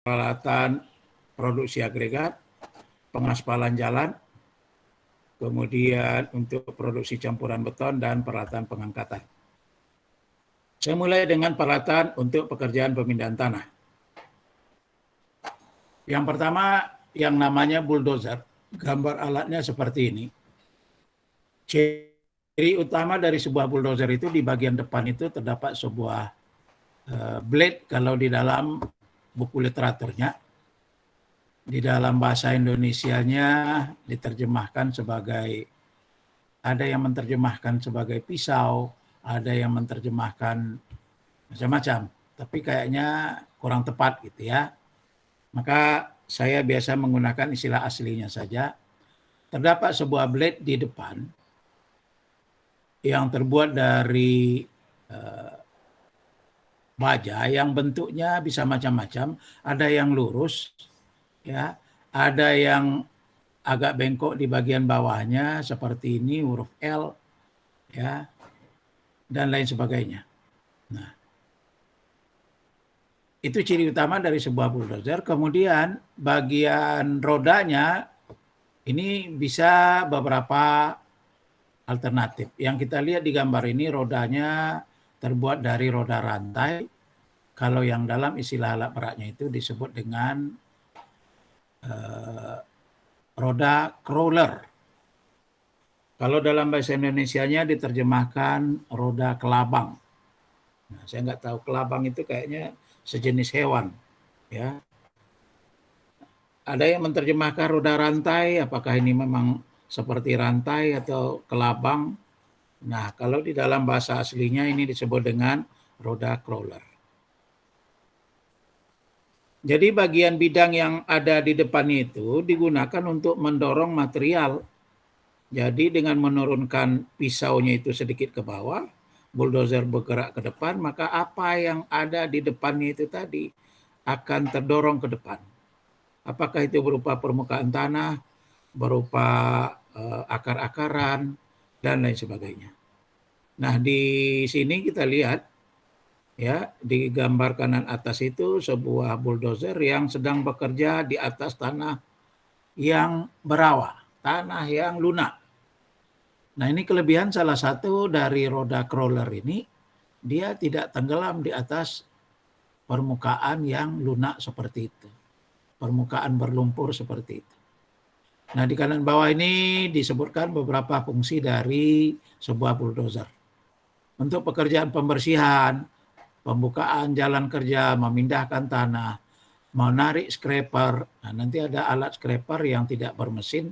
peralatan produksi agregat, pengaspalan jalan, kemudian untuk produksi campuran beton dan peralatan pengangkatan. Saya mulai dengan peralatan untuk pekerjaan pemindahan tanah. Yang pertama yang namanya bulldozer. Gambar alatnya seperti ini. Ciri utama dari sebuah bulldozer itu di bagian depan itu terdapat sebuah blade kalau di dalam buku literaturnya. Di dalam bahasa Indonesianya diterjemahkan sebagai, ada yang menerjemahkan sebagai pisau, ada yang menerjemahkan macam-macam, tapi kayaknya kurang tepat gitu ya. Maka saya biasa menggunakan istilah aslinya saja. Terdapat sebuah blade di depan yang terbuat dari baja yang bentuknya bisa macam-macam. Ada yang lurus, ya, ada yang agak bengkok di bagian bawahnya seperti ini, huruf L, ya, dan lain sebagainya. Nah, itu ciri utama dari sebuah bulldozer. Kemudian bagian rodanya ini bisa beberapa alternatif. Yang kita lihat di gambar ini rodanya terbuat dari roda rantai. Kalau yang dalam istilah alat beratnya itu disebut dengan roda crawler. Kalau dalam bahasa Indonesianya diterjemahkan roda kelabang. Nah, saya nggak tahu, kelabang itu kayaknya sejenis hewan, ya. Ada yang menerjemahkan roda rantai, apakah ini memang seperti rantai atau kelabang? Nah, kalau di dalam bahasa aslinya ini disebut dengan roda crawler. Jadi bagian bidang yang ada di depan itu digunakan untuk mendorong material. Jadi dengan menurunkan pisaunya itu sedikit ke bawah, bulldozer bergerak ke depan, maka apa yang ada di depannya itu tadi akan terdorong ke depan. Apakah itu berupa permukaan tanah, berupa akar-akaran, dan lain sebagainya. Nah, di sini kita lihat, ya, di gambar kanan atas itu sebuah bulldozer yang sedang bekerja di atas tanah yang berawa, tanah yang lunak. Nah, ini kelebihan salah satu dari roda crawler ini, dia tidak tenggelam di atas permukaan yang lunak seperti itu. Permukaan berlumpur seperti itu. Nah, di kanan bawah ini disebutkan beberapa fungsi dari sebuah bulldozer. Untuk pekerjaan pembersihan, pembukaan jalan kerja, memindahkan tanah, menarik scraper. Nah, nanti ada alat scraper yang tidak bermesin,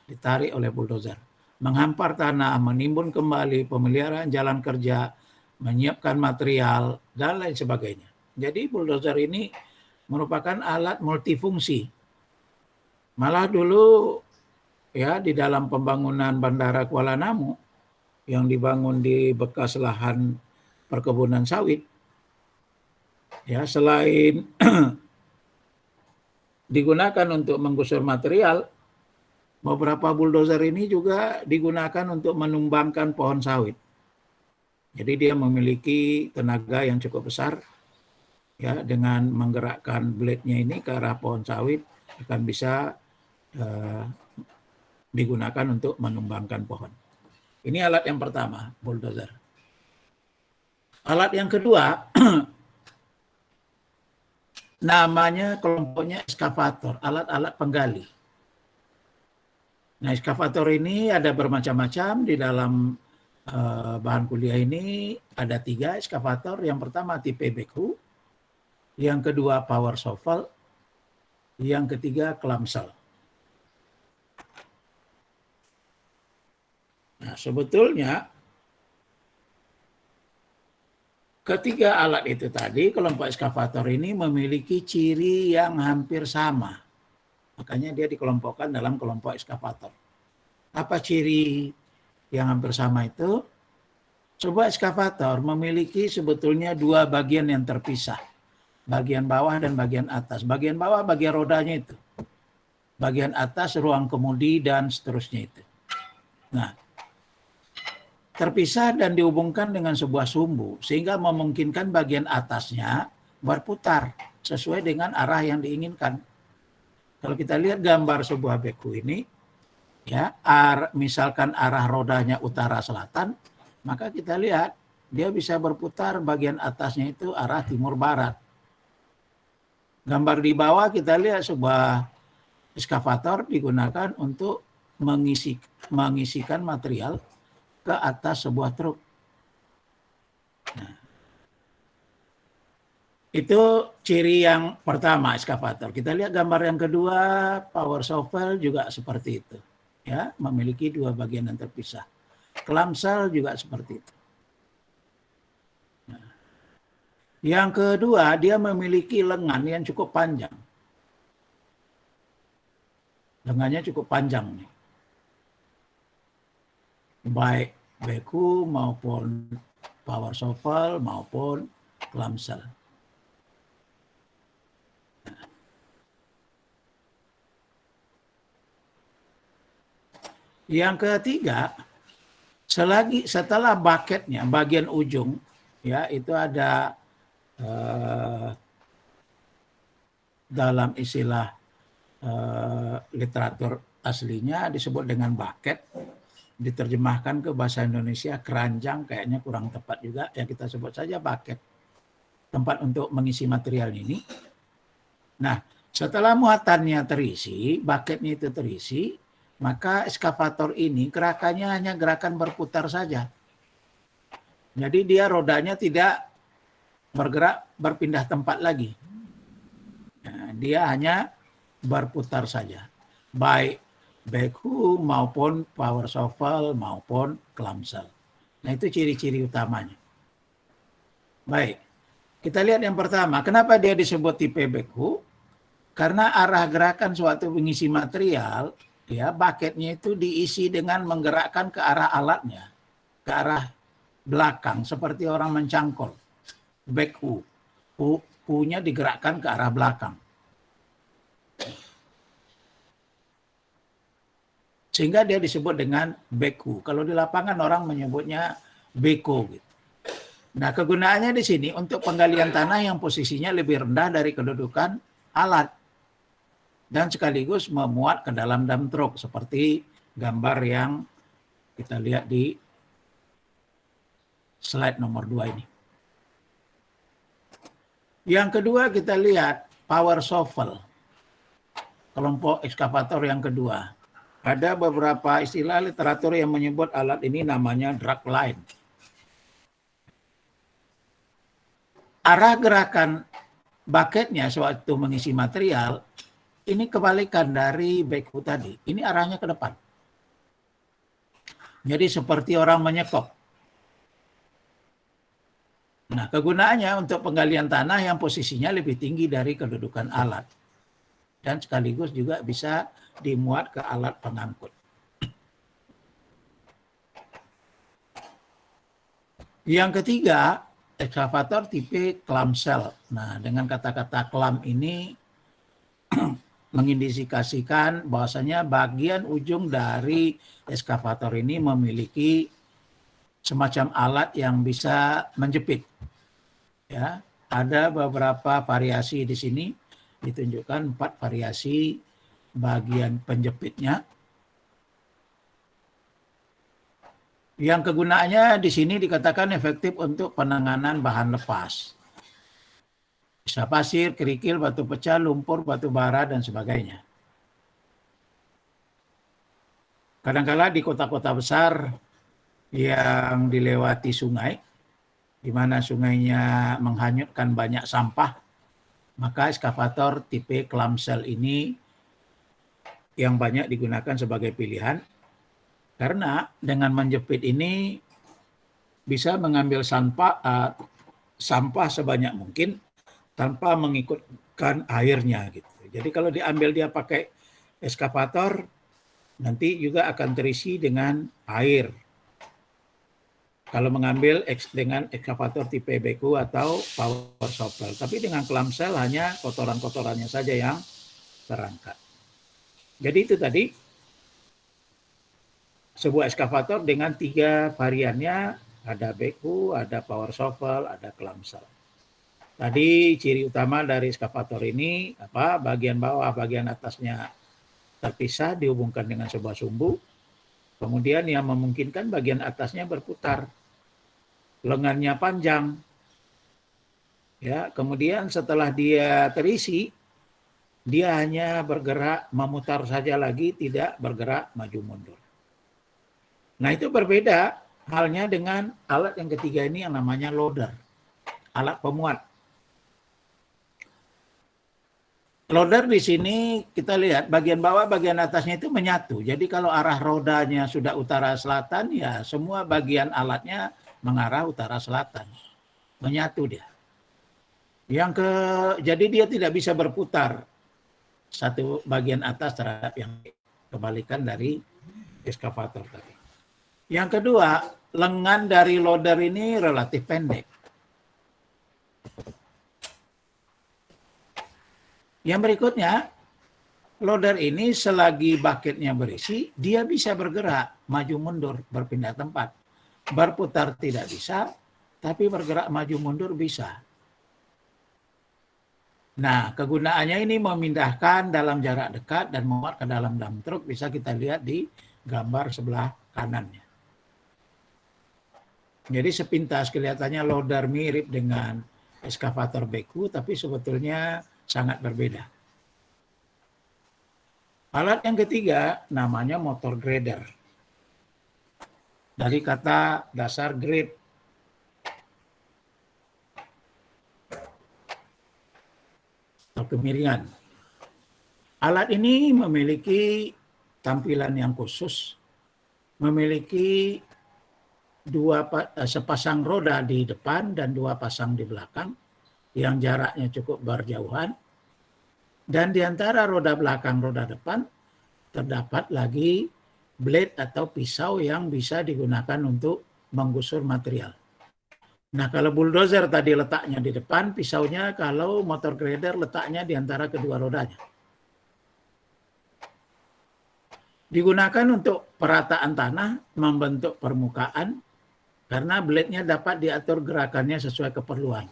ditarik oleh bulldozer. Menghampar tanah, menimbun kembali, pemeliharaan jalan kerja, menyiapkan material, dan lain sebagainya. Jadi bulldozer ini merupakan alat multifungsi. Malah dulu, ya, di dalam pembangunan Bandara Kuala Namu yang dibangun di bekas lahan perkebunan sawit, ya, selain digunakan untuk menggusur material, beberapa bulldozer ini juga digunakan untuk menumbangkan pohon sawit. Jadi dia memiliki tenaga yang cukup besar, ya, dengan menggerakkan blade-nya ini ke arah pohon sawit akan bisa digunakan untuk menumbangkan pohon. Ini alat yang pertama, bulldozer. Alat yang kedua namanya kelompoknya eskavator, alat-alat penggali. Nah, eskavator ini ada bermacam-macam. Di dalam bahan kuliah ini ada 3 eskavator. Yang pertama tipe backhoe, yang kedua power shovel, yang ketiga clamshell. Nah, sebetulnya ketiga alat itu tadi, kelompok eskavator ini memiliki ciri yang hampir sama. Makanya dia dikelompokkan dalam kelompok eskavator. Apa ciri yang hampir sama itu? Sebuah eskavator memiliki sebetulnya 2 bagian yang terpisah. Bagian bawah dan bagian atas. Bagian bawah bagian rodanya itu. Bagian atas ruang kemudi dan seterusnya itu. Nah, terpisah dan dihubungkan dengan sebuah sumbu sehingga memungkinkan bagian atasnya berputar. sesuai dengan arah yang diinginkan. Kalau kita lihat gambar sebuah backhoe ini, ya, misalkan arah rodanya utara selatan, maka kita lihat dia bisa berputar bagian atasnya itu arah timur barat. Gambar di bawah kita lihat sebuah eskavator digunakan untuk mengisikan material ke atas sebuah truk. Nah, itu ciri yang pertama eskavator. Kita lihat gambar yang kedua, power shovel juga seperti itu. Ya, memiliki dua bagian yang terpisah. Clamshell juga seperti itu. Nah, yang kedua, dia memiliki lengan yang cukup panjang. Lengannya cukup panjang nih. Baik backhoe maupun power shovel maupun clamshell. Yang ketiga, setelah bucketnya bagian ujung, ya itu ada dalam istilah literatur aslinya disebut dengan bucket, diterjemahkan ke bahasa Indonesia keranjang, kayaknya kurang tepat juga, ya kita sebut saja bucket, tempat untuk mengisi material ini. Nah, setelah muatannya terisi, bucketnya itu terisi, maka eskavator ini gerakannya hanya gerakan berputar saja. Jadi dia rodanya tidak bergerak berpindah tempat lagi. Nah, dia hanya berputar saja. Baik backhoe maupun power shovel maupun clamshell. Nah, itu ciri-ciri utamanya. Baik, kita lihat yang pertama. Kenapa dia disebut tipe backhoe? Karena arah gerakan suatu pengisi material, ya, bucketnya itu diisi dengan menggerakkan ke arah alatnya, ke arah belakang, seperti orang mencangkul. Backhoe, nya digerakkan ke arah belakang. Sehingga dia disebut dengan backhoe. Kalau di lapangan orang menyebutnya beko gitu. Nah, kegunaannya di sini untuk penggalian tanah yang posisinya lebih rendah dari kedudukan alat dan sekaligus memuat ke dalam dump truck seperti gambar yang kita lihat di slide nomor 2 ini. Yang kedua kita lihat power shovel, kelompok ekskavator yang kedua. Ada beberapa istilah literatur yang menyebut alat ini namanya drag line. Arah gerakan bucketnya sewaktu mengisi material ini kebalikan dari backhoe tadi. Ini arahnya ke depan. Jadi seperti orang menyekop. Nah, kegunaannya untuk penggalian tanah yang posisinya lebih tinggi dari kedudukan alat. Dan sekaligus juga bisa dimuat ke alat pengangkut. Yang ketiga, ekskavator tipe clamshell. Nah, dengan kata-kata clam ini mengindikasikan bahwasanya bagian ujung dari ekskavator ini memiliki semacam alat yang bisa menjepit. Ya, ada beberapa variasi di sini, ditunjukkan 4 variasi bagian penjepitnya. Yang kegunaannya di sini dikatakan efektif untuk penanganan bahan lepas. Bisa pasir, kerikil, batu pecah, lumpur, batu bara, dan sebagainya. Kadang-kala di kota-kota besar yang dilewati sungai, di mana sungainya menghanyutkan banyak sampah, maka ekskavator tipe clamshell ini yang banyak digunakan sebagai pilihan, karena dengan menjepit ini bisa mengambil sampah sebanyak mungkin tanpa mengikutkan airnya gitu. Jadi kalau diambil dia pakai ekskavator, nanti juga akan terisi dengan air. Kalau mengambil dengan ekskavator tipe backhoe atau power shovel. Tapi dengan clamshell hanya kotoran-kotorannya saja yang terangkat. Jadi itu tadi sebuah ekskavator dengan 3 variannya, ada backhoe, ada power shovel, ada clamshell. Tadi ciri utama dari eskavator ini bagian bawah, bagian atasnya terpisah dihubungkan dengan sebuah sumbu. Kemudian yang memungkinkan bagian atasnya berputar. Lengannya panjang. Ya, kemudian setelah dia terisi, dia hanya bergerak memutar saja lagi, tidak bergerak maju mundur. Nah, itu berbeda halnya dengan alat yang ketiga ini yang namanya loader, alat pemuat. Loader di sini kita lihat bagian bawah, bagian atasnya itu menyatu. Jadi kalau arah rodanya sudah utara selatan, ya semua bagian alatnya mengarah utara selatan. Menyatu dia. Jadi dia tidak bisa berputar satu bagian atas terhadap yang kebalikan dari eskavator tadi. Yang kedua, lengan dari loader ini relatif pendek. Yang berikutnya, loader ini selagi bucketnya berisi, dia bisa bergerak, maju mundur, berpindah tempat. Berputar tidak bisa, tapi bergerak maju mundur bisa. Nah, kegunaannya ini memindahkan dalam jarak dekat dan memuat ke dalam dump truck, bisa kita lihat di gambar sebelah kanannya. Jadi sepintas kelihatannya loader mirip dengan eskavator beku, tapi sebetulnya sangat berbeda. Alat yang ketiga namanya motor grader. Dari kata dasar grade. Atau kemiringan. Alat ini memiliki tampilan yang khusus, memiliki sepasang roda di depan dan dua pasang di belakang yang jaraknya cukup berjauhan, dan di antara roda belakang roda depan terdapat lagi blade atau pisau yang bisa digunakan untuk menggusur material. Nah, kalau bulldozer tadi letaknya di depan, pisaunya kalau motor grader letaknya di antara kedua rodanya. Digunakan untuk perataan tanah, membentuk permukaan, karena blade-nya dapat diatur gerakannya sesuai keperluan.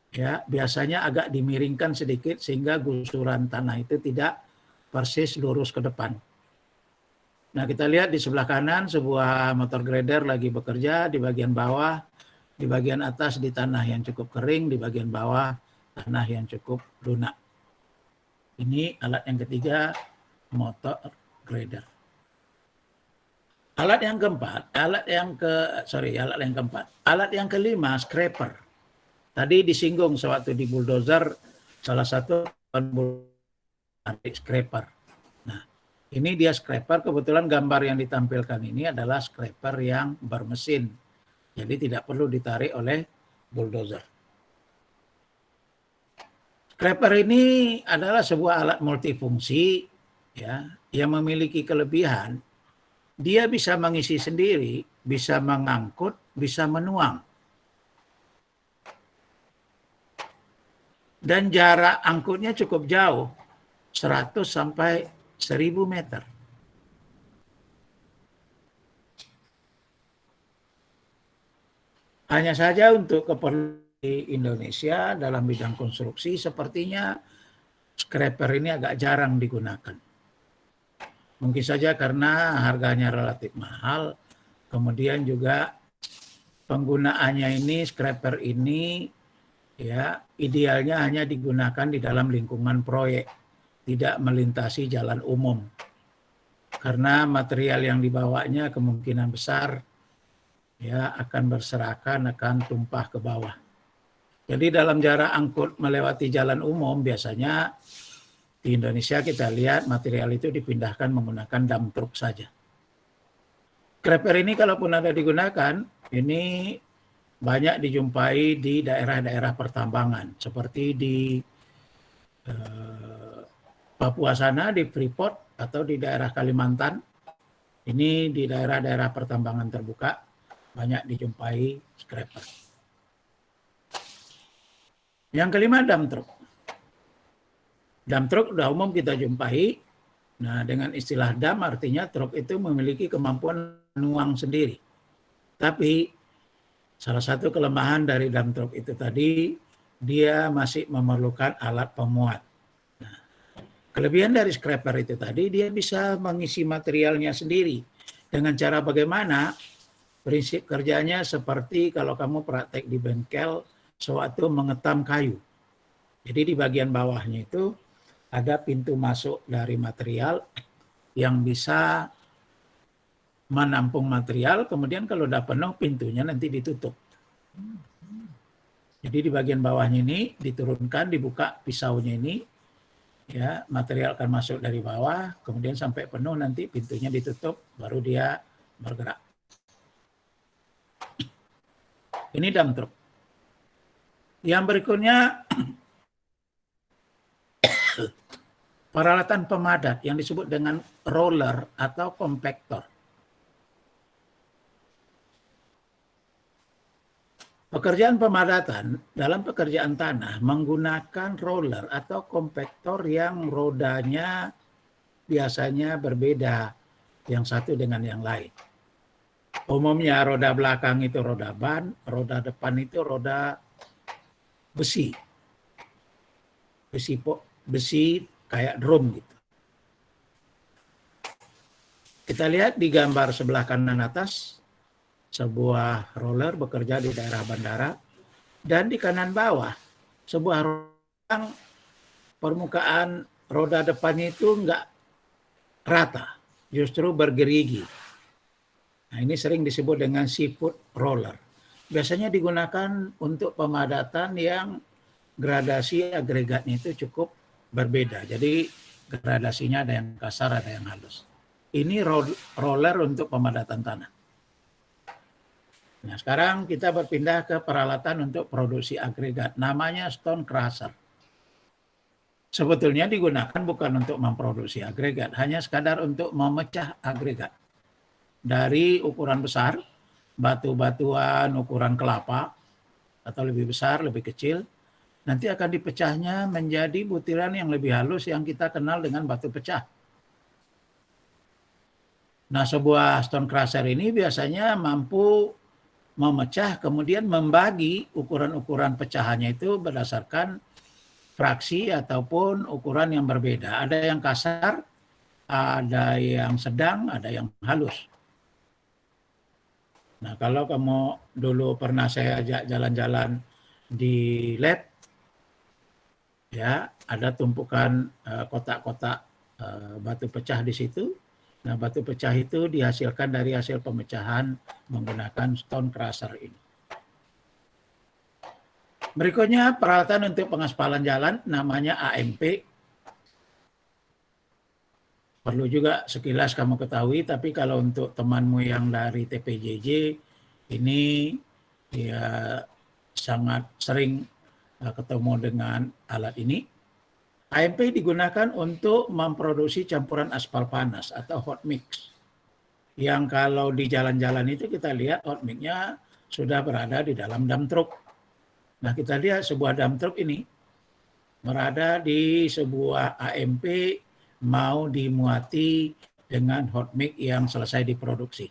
Ya, biasanya agak dimiringkan sedikit sehingga gusuran tanah itu tidak persis lurus ke depan. Nah, kita lihat di sebelah kanan sebuah motor grader lagi bekerja di bagian bawah, di bagian atas di tanah yang cukup kering, di bagian bawah tanah yang cukup lunak. Ini alat yang ketiga, motor grader. Alat yang kelima, scraper. Tadi disinggung sewaktu di bulldozer, salah satu scraper. Nah, ini dia scraper. Kebetulan gambar yang ditampilkan ini adalah scraper yang bermesin. Jadi tidak perlu ditarik oleh bulldozer. Scraper ini adalah sebuah alat multifungsi ya, yang memiliki kelebihan. Dia bisa mengisi sendiri, bisa mengangkut, bisa menuang. Dan jarak angkutnya cukup jauh, 100 sampai 1000 meter. Hanya saja untuk keperluan di Indonesia dalam bidang konstruksi, sepertinya scraper ini agak jarang digunakan. Mungkin saja karena harganya relatif mahal, kemudian juga penggunaannya ini, scraper ini ya idealnya hanya digunakan di dalam lingkungan proyek, tidak melintasi jalan umum. Karena material yang dibawanya kemungkinan besar ya akan berserakan, akan tumpah ke bawah. Jadi dalam jarak angkut melewati jalan umum biasanya di Indonesia kita lihat material itu dipindahkan menggunakan dump truck saja. Scraper ini kalaupun ada digunakan, ini banyak dijumpai di daerah-daerah pertambangan, seperti di Papua sana, di Freeport, atau di daerah Kalimantan. Ini di daerah-daerah pertambangan terbuka, banyak dijumpai scraper. Yang kelima, dump truck. Dump truck sudah umum kita jumpai. Nah, dengan istilah dump artinya truk itu memiliki kemampuan menuang sendiri. Tapi salah satu kelemahan dari dump truck itu tadi, dia masih memerlukan alat pemuat. Nah, kelebihan dari scraper itu tadi, dia bisa mengisi materialnya sendiri. Dengan cara bagaimana? Prinsip kerjanya seperti kalau kamu praktek di bengkel, sewaktu mengetam kayu. Jadi di bagian bawahnya itu ada pintu masuk dari material yang bisa menampung material, kemudian kalau udah penuh pintunya nanti ditutup. Jadi di bagian bawahnya ini diturunkan, dibuka pisaunya ini, ya material akan masuk dari bawah, kemudian sampai penuh nanti pintunya ditutup, baru dia bergerak. Ini dump truck. Yang berikutnya peralatan pemadat yang disebut dengan roller atau kompaktor. Pekerjaan pemadatan dalam pekerjaan tanah menggunakan roller atau kompaktor yang rodanya biasanya berbeda yang satu dengan yang lain. Umumnya roda belakang itu roda ban, roda depan itu roda besi. Besi kayak drum gitu. Kita lihat di gambar sebelah kanan atas, sebuah roller bekerja di daerah bandara, dan di kanan bawah sebuah roller permukaan roda depannya itu enggak rata, justru bergerigi. Nah, ini sering disebut dengan seafoot roller. Biasanya digunakan untuk pemadatan yang gradasi agregatnya itu cukup berbeda. Jadi gradasinya ada yang kasar, ada yang halus. Ini roller untuk pemadatan tanah. Nah, sekarang kita berpindah ke peralatan untuk produksi agregat. Namanya stone crusher. Sebetulnya digunakan bukan untuk memproduksi agregat, hanya sekadar untuk memecah agregat. Dari ukuran besar, batu-batuan ukuran kelapa, atau lebih besar, lebih kecil, nanti akan dipecahnya menjadi butiran yang lebih halus yang kita kenal dengan batu pecah. Nah, sebuah stone crusher ini biasanya mampu memecah, kemudian membagi ukuran-ukuran pecahannya itu berdasarkan fraksi ataupun ukuran yang berbeda. Ada yang kasar, ada yang sedang, ada yang halus. Nah, kalau kamu dulu pernah saya ajak jalan-jalan di lab, ya ada tumpukan kotak-kotak batu pecah di situ. Nah, batu pecah itu dihasilkan dari hasil pemecahan menggunakan stone crusher ini. Berikutnya peralatan untuk pengaspalan jalan namanya AMP. Perlu juga sekilas kamu ketahui, tapi kalau untuk temanmu yang dari TPJJ ini ya sangat sering ketemu dengan alat ini. AMP digunakan untuk memproduksi campuran aspal panas atau hot mix. Yang kalau di jalan-jalan itu kita lihat hot mix-nya sudah berada di dalam dump truck. Nah, kita lihat sebuah dump truck ini berada di sebuah AMP mau dimuati dengan hot mix yang selesai diproduksi.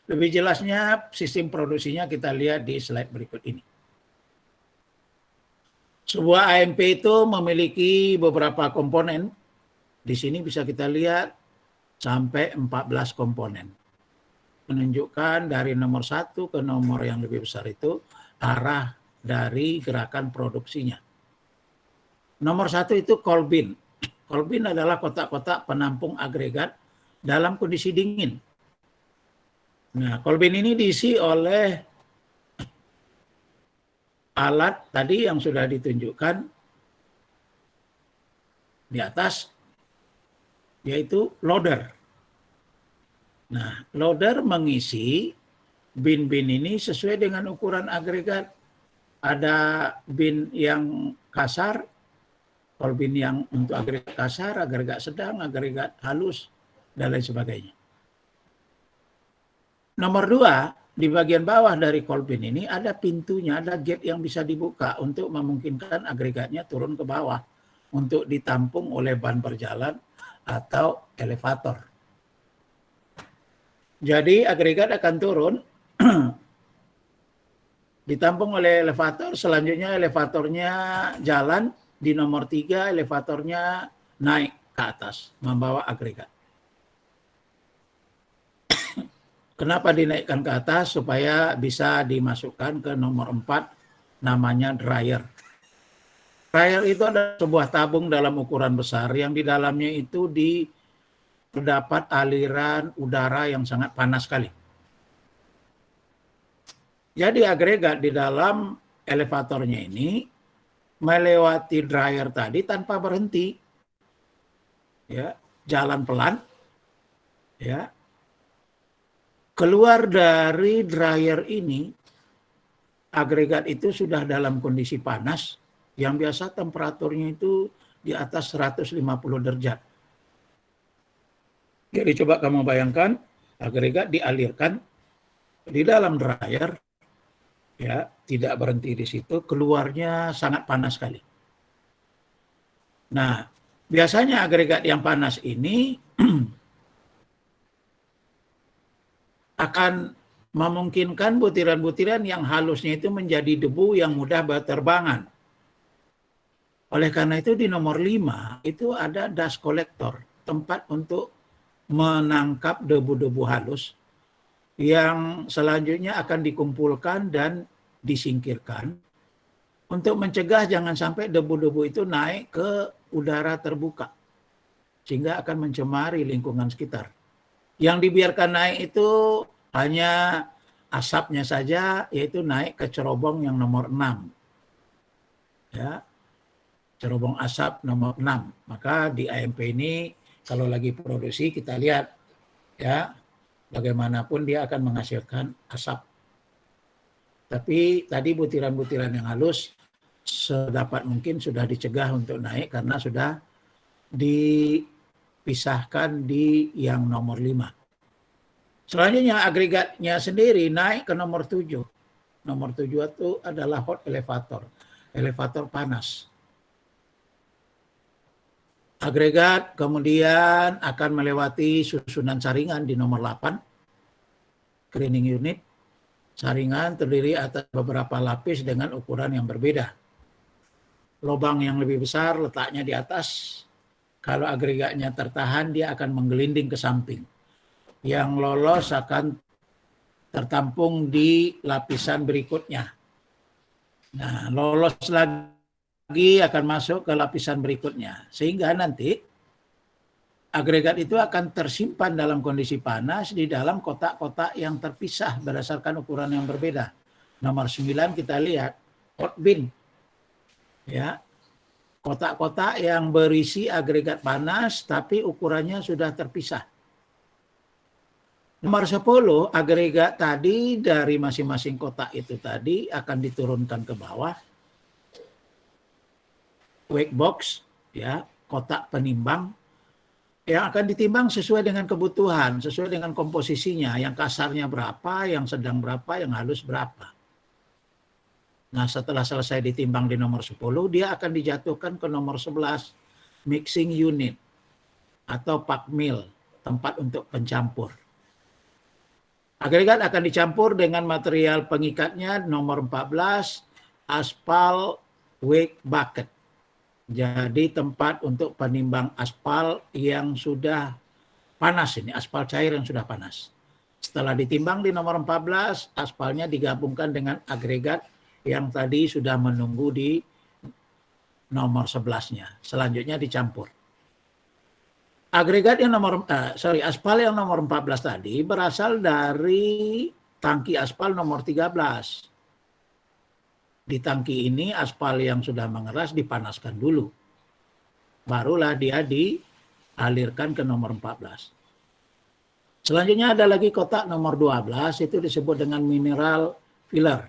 Lebih jelasnya sistem produksinya kita lihat di slide berikut ini. Sebuah AMP itu memiliki beberapa komponen. Di sini bisa kita lihat sampai 14 komponen. Menunjukkan dari nomor 1 ke nomor yang lebih besar itu arah dari gerakan produksinya. Nomor 1 itu cold bin. Cold bin adalah kotak-kotak penampung agregat dalam kondisi dingin. Nah, cold bin ini diisi oleh alat tadi yang sudah ditunjukkan di atas, yaitu loader. Nah, loader mengisi bin-bin ini sesuai dengan ukuran agregat. Ada bin yang kasar, cold bin yang untuk agregat kasar, agregat sedang, agregat halus, dan lain sebagainya. Nomor 2, di bagian bawah dari cold bin ini ada pintunya, ada gate yang bisa dibuka untuk memungkinkan agregatnya turun ke bawah untuk ditampung oleh ban berjalan atau elevator. Jadi agregat akan turun ditampung oleh elevator, selanjutnya elevatornya jalan, di nomor 3 elevatornya naik ke atas, membawa agregat. Kenapa dinaikkan ke atas? Supaya bisa dimasukkan ke nomor 4, namanya dryer. Dryer itu adalah sebuah tabung dalam ukuran besar yang di dalamnya itu terdapat aliran udara yang sangat panas sekali. Jadi agregat di dalam elevatornya ini melewati dryer tadi tanpa berhenti, ya, jalan pelan, ya. Keluar dari dryer ini, agregat itu sudah dalam kondisi panas, yang biasa temperaturnya itu di atas 150 derajat. Jadi coba kamu bayangkan, agregat dialirkan di dalam dryer, ya, tidak berhenti di situ, keluarnya sangat panas sekali. Nah, biasanya agregat yang panas ini akan memungkinkan butiran-butiran yang halusnya itu menjadi debu yang mudah berterbangan. Oleh karena itu di nomor 5 itu ada dust collector, tempat untuk menangkap debu-debu halus yang selanjutnya akan dikumpulkan dan disingkirkan untuk mencegah jangan sampai debu-debu itu naik ke udara terbuka sehingga akan mencemari lingkungan sekitar. Yang dibiarkan naik itu hanya asapnya saja, yaitu naik ke cerobong yang nomor 6. Ya, cerobong asap nomor 6. Maka di AMP ini kalau lagi produksi kita lihat, ya, bagaimanapun dia akan menghasilkan asap. Tapi tadi butiran-butiran yang halus sedapat mungkin sudah dicegah untuk naik karena sudah dipisahkan di yang nomor 5. Selanjutnya agregatnya sendiri naik ke nomor 7. Nomor 7 itu adalah hot elevator, elevator panas. Agregat kemudian akan melewati susunan saringan di nomor 8, cleaning unit. Saringan terdiri atas beberapa lapis dengan ukuran yang berbeda. Lubang yang lebih besar letaknya di atas. Kalau agregatnya tertahan, dia akan menggelinding ke samping. Yang lolos akan tertampung di lapisan berikutnya. Nah, lolos lagi akan masuk ke lapisan berikutnya. Sehingga nanti agregat itu akan tersimpan dalam kondisi panas di dalam kotak-kotak yang terpisah berdasarkan ukuran yang berbeda. Nomor 9 kita lihat hot bin. Ya. Kotak-kotak yang berisi agregat panas tapi ukurannya sudah terpisah. Nomor 10, agregat tadi dari masing-masing kotak itu tadi akan diturunkan ke bawah. Weight box, ya, kotak penimbang yang akan ditimbang sesuai dengan kebutuhan, sesuai dengan komposisinya, yang kasarnya berapa, yang sedang berapa, yang halus berapa. Nah, setelah selesai ditimbang di nomor 10, dia akan dijatuhkan ke nomor 11, mixing unit atau pack mill, tempat untuk pencampur. Agregat akan dicampur dengan material pengikatnya nomor 14, aspal weight bucket. Jadi tempat untuk penimbang aspal yang sudah panas ini, aspal cair yang sudah panas. Setelah ditimbang di nomor 14, aspalnya digabungkan dengan agregat yang tadi sudah menunggu di nomor 11-nya. Selanjutnya dicampur. Agregat yang aspal yang nomor 14 tadi berasal dari tangki aspal nomor 13. Di tangki ini aspal yang sudah mengeras dipanaskan dulu. Barulah dia dialirkan ke nomor 14. Selanjutnya ada lagi kotak nomor 12, itu disebut dengan mineral filler.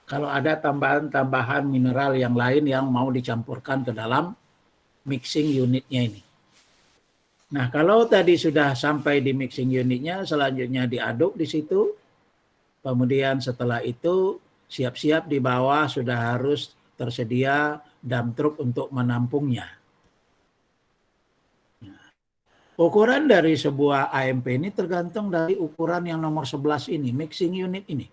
Kalau ada tambahan-tambahan mineral yang lain yang mau dicampurkan ke dalam mixing unitnya ini. Nah, kalau tadi sudah sampai di mixing unitnya, selanjutnya diaduk di situ. Kemudian setelah itu siap-siap di bawah sudah harus tersedia dump truck untuk menampungnya. Nah, ukuran dari sebuah AMP ini tergantung dari ukuran yang nomor 11 ini, mixing unit ini.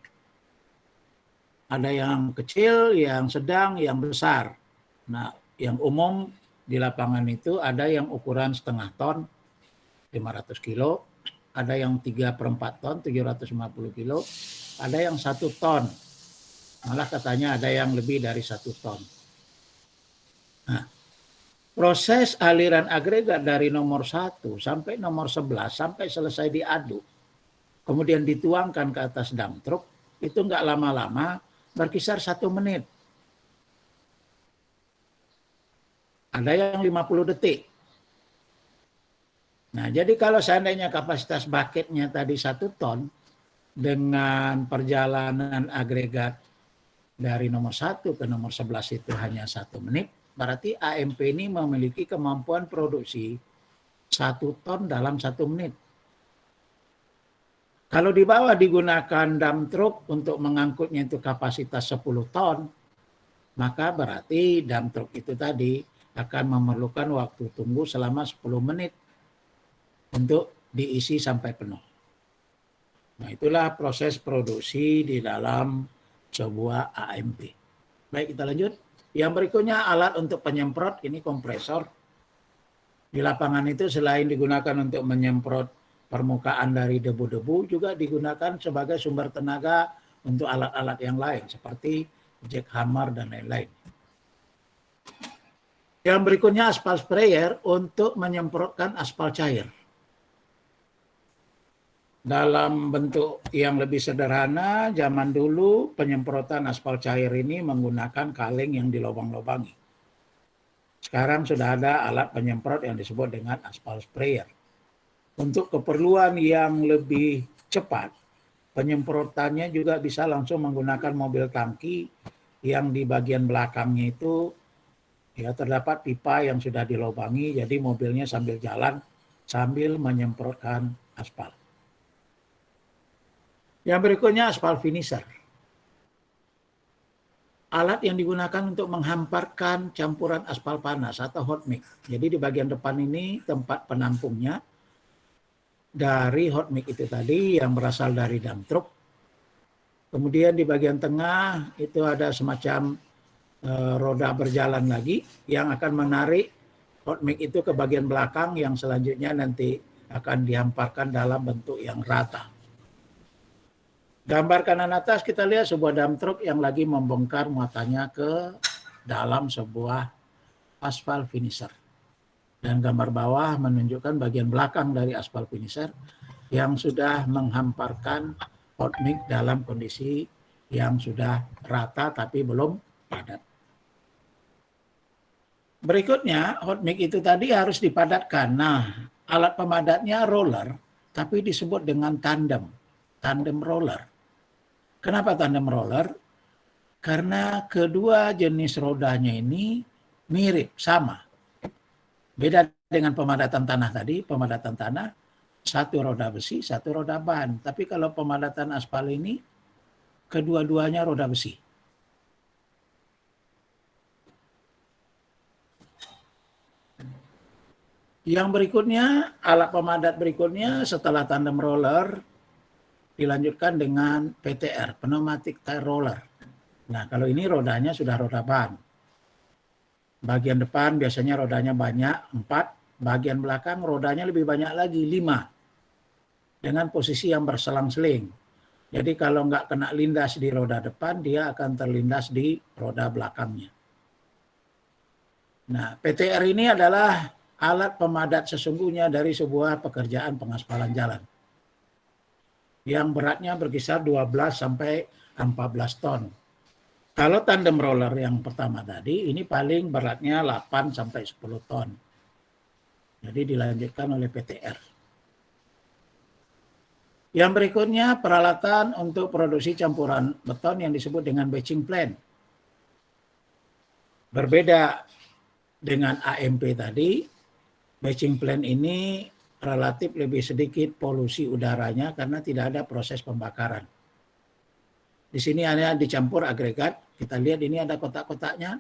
Ada yang kecil, yang sedang, yang besar. Nah, yang umum di lapangan itu ada yang ukuran setengah ton, 500 kilo, ada yang 3/4 ton, 750 kilo, ada yang 1 ton. Malah katanya ada yang lebih dari 1 ton. Nah, proses aliran agregat dari nomor 1 sampai nomor 11 sampai selesai diaduk, kemudian dituangkan ke atas dump truck, itu nggak lama-lama, berkisar 1 menit. Ada yang 50 detik. Nah, jadi kalau seandainya kapasitas bucketnya tadi 1 ton, dengan perjalanan agregat dari nomor 1 ke nomor 11 itu hanya 1 menit, berarti AMP ini memiliki kemampuan produksi 1 ton dalam 1 menit. Kalau di bawah digunakan dump truck untuk mengangkutnya itu kapasitas 10 ton, maka berarti dump truck itu tadi akan memerlukan waktu tunggu selama 10 menit untuk diisi sampai penuh. Nah, itulah proses produksi di dalam sebuah AMP. Baik, kita lanjut. Yang berikutnya alat untuk penyemprot, ini kompresor. Di lapangan itu selain digunakan untuk menyemprot permukaan dari debu-debu, juga digunakan sebagai sumber tenaga untuk alat-alat yang lain, seperti jackhammer dan lain-lain. Yang berikutnya aspal sprayer untuk menyemprotkan aspal cair. Dalam bentuk yang lebih sederhana, zaman dulu penyemprotan aspal cair ini menggunakan kaleng yang dilobang-lobangi. Sekarang sudah ada alat penyemprot yang disebut dengan aspal sprayer. Untuk keperluan yang lebih cepat, penyemprotannya juga bisa langsung menggunakan mobil tangki yang di bagian belakangnya itu ya terdapat pipa yang sudah dilobangi, jadi mobilnya sambil jalan sambil menyemprotkan aspal. Yang berikutnya aspal finisher. Alat yang digunakan untuk menghamparkan campuran aspal panas atau hot mix. Jadi di bagian depan ini tempat penampungnya dari hot mix itu tadi yang berasal dari dump truck. Kemudian di bagian tengah itu ada semacam roda berjalan lagi yang akan menarik hot mix itu ke bagian belakang yang selanjutnya nanti akan dihamparkan dalam bentuk yang rata. Gambar kanan atas kita lihat sebuah dump truck yang lagi membongkar muatannya ke dalam sebuah aspal finisher. Dan gambar bawah menunjukkan bagian belakang dari aspal finisher yang sudah menghamparkan hot mix dalam kondisi yang sudah rata tapi belum padat. Berikutnya hot mix itu tadi harus dipadatkan. Nah, alat pemadatnya roller tapi disebut dengan tandem roller. Kenapa tandem roller? Karena kedua jenis rodanya ini mirip, sama. Beda dengan pemadatan tanah tadi, pemadatan tanah satu roda besi, satu roda ban. Tapi kalau pemadatan aspal ini, kedua-duanya roda besi. Yang berikutnya, alat pemadat berikutnya setelah tandem roller, dilanjutkan dengan PTR, pneumatic tire roller. Nah, kalau ini rodanya sudah roda ban. Bagian depan biasanya rodanya banyak, 4. Bagian belakang rodanya lebih banyak lagi, 5. Dengan posisi yang berselang-seling. Jadi kalau nggak kena lindas di roda depan, dia akan terlindas di roda belakangnya. Nah, PTR ini adalah alat pemadat sesungguhnya dari sebuah pekerjaan pengaspalan jalan. Yang beratnya berkisar 12 sampai 14 ton. Kalau tandem roller yang pertama tadi, ini paling beratnya 8 sampai 10 ton. Jadi dilanjutkan oleh PTR. Yang berikutnya peralatan untuk produksi campuran beton yang disebut dengan batching plant. Berbeda dengan AMP tadi, batching plant ini relatif lebih sedikit polusi udaranya karena tidak ada proses pembakaran. Di sini hanya dicampur agregat. Kita lihat ini ada kotak-kotaknya,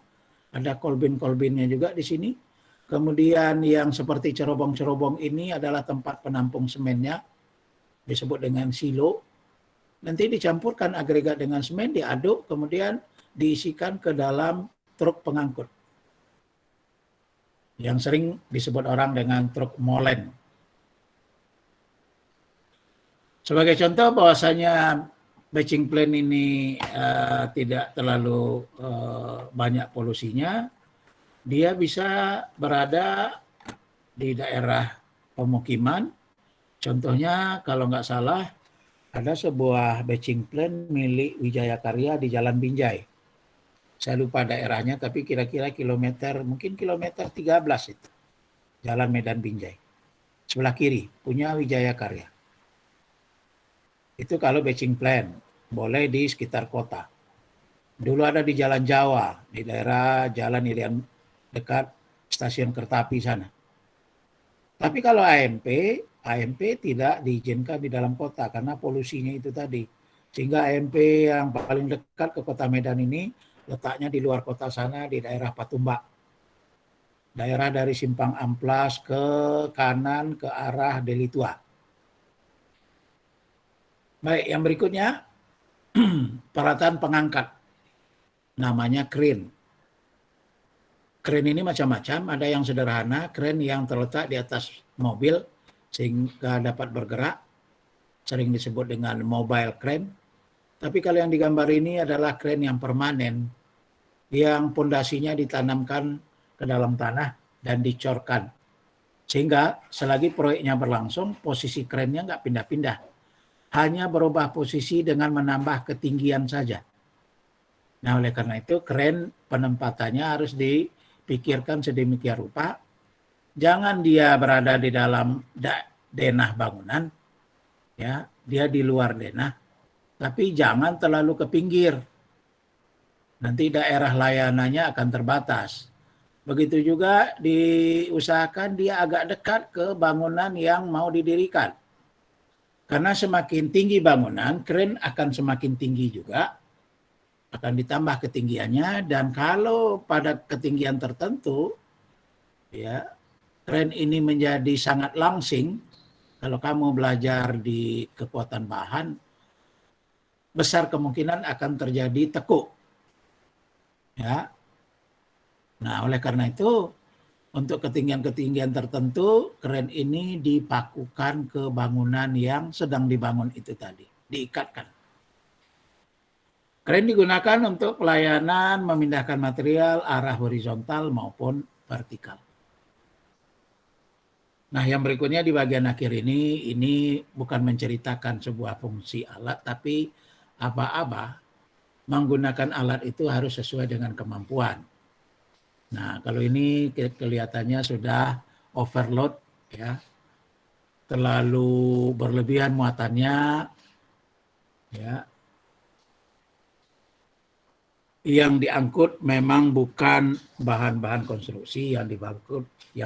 ada kolbin-kolbinnya juga di sini. Kemudian yang seperti cerobong-cerobong ini adalah tempat penampung semennya, disebut dengan silo. nanti dicampurkan agregat dengan semen, diaduk, kemudian diisikan ke dalam truk pengangkut yang sering disebut orang dengan truk molen. Sebagai contoh bahwasanya batching plant ini tidak terlalu banyak polusinya, dia bisa berada di daerah pemukiman. Contohnya kalau nggak salah ada sebuah batching plant milik Wijaya Karya di Jalan Binjai. Saya lupa daerahnya, tapi kira-kira mungkin kilometer 13 itu. Jalan Medan Binjai. Sebelah kiri, punya Wijaya Karya. Itu kalau batching plant, boleh di sekitar kota. Dulu ada di Jalan Jawa, di daerah Jalan Irian dekat stasiun Kertapi sana. Tapi kalau AMP tidak diizinkan di dalam kota karena polusinya itu tadi. Sehingga AMP yang paling dekat ke kota Medan ini letaknya di luar kota sana, di daerah Patumbak. Daerah dari Simpang Amplas ke kanan ke arah Deli Tua. Baik, yang berikutnya peralatan pengangkat. Namanya crane. Crane ini macam-macam, ada yang sederhana, crane yang terletak di atas mobil sehingga dapat bergerak, sering disebut dengan mobile crane. Tapi kalau yang digambar ini adalah crane yang permanen, yang pondasinya ditanamkan ke dalam tanah dan dicorkan. Sehingga selagi proyeknya berlangsung, posisi crane-nya nggak pindah-pindah. Hanya berubah posisi dengan menambah ketinggian saja. Nah, oleh karena itu crane penempatannya harus dipikirkan sedemikian rupa. Jangan dia berada di dalam denah bangunan, ya, dia di luar denah, tapi jangan terlalu ke pinggir. Nanti daerah layanannya akan terbatas. Begitu juga diusahakan dia agak dekat ke bangunan yang mau didirikan. Karena semakin tinggi bangunan, crane akan semakin tinggi juga, akan ditambah ketinggiannya, dan kalau pada ketinggian tertentu, ya, crane ini menjadi sangat langsing. Kalau kamu belajar di kekuatan bahan, besar kemungkinan akan terjadi tekuk. Ya. Nah, oleh karena itu, untuk ketinggian-ketinggian tertentu, crane ini dipakukan ke bangunan yang sedang dibangun itu tadi, diikatkan. Crane digunakan untuk pelayanan memindahkan material arah horizontal maupun vertikal. Nah, yang berikutnya di bagian akhir ini bukan menceritakan sebuah fungsi alat, tapi aba-aba menggunakan alat itu harus sesuai dengan kemampuan. Nah, kalau ini kelihatannya sudah overload, ya, terlalu berlebihan muatannya, ya. Yang diangkut memang bukan bahan-bahan konstruksi, yang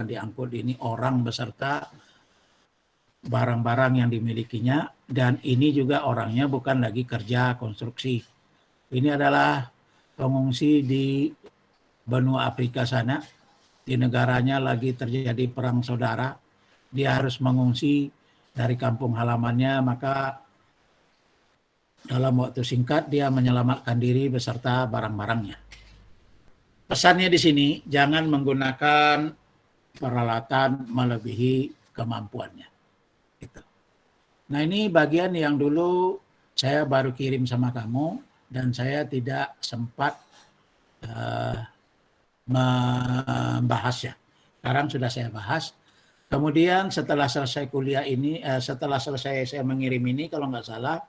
diangkut ini orang beserta barang-barang yang dimilikinya, dan ini juga orangnya bukan lagi kerja konstruksi. Ini adalah pengungsi di benua Afrika sana, di negaranya lagi terjadi perang saudara, dia harus mengungsi dari kampung halamannya, maka dalam waktu singkat dia menyelamatkan diri beserta barang-barangnya. Pesannya di sini, jangan menggunakan peralatan melebihi kemampuannya. Gitu. Nah, ini bagian yang dulu saya baru kirim sama kamu dan saya tidak sempat membahasnya. Sekarang sudah saya bahas. Kemudian setelah selesai kuliah ini, setelah selesai saya mengirim ini, kalau nggak salah